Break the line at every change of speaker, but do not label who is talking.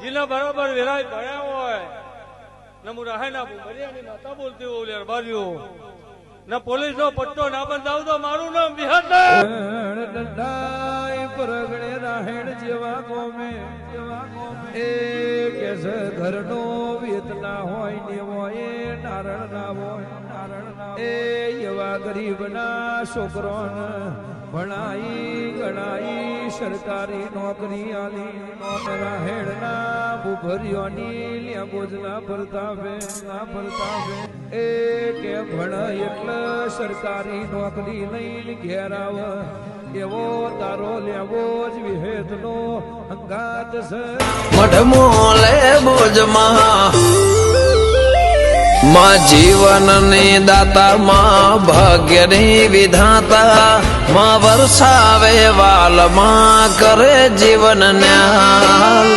जिला बराबर विराय भया हुआ है न मुराहे ना मरियानी माता बोलती हो यार बारियो न पुलिस नो पट्टो ना बंधाव तो मारू नाम विहत
डंडाई परगणे राहेण जेवा गोमे ए कैसे घर नो वेतना होय ने होय नारण ना होय ए यवा गरीब ना छोकरोन भणाई गणाई सरकारी नौकरी आली नोकरा हेड़ना बुभरियोनी लिया बोझना परतावे ए के भण એટલે સરકારી નોકરી લઈને ઘેર આવ એવો તારો લેવો જ વિહેતનો અંગાત છે
મઢમોલે બોજમાં માં જીવનની દાતા માં ભાગ્યની વિધાતા માં વરસાવે વાલ માં કરે જીવન ન્યાલ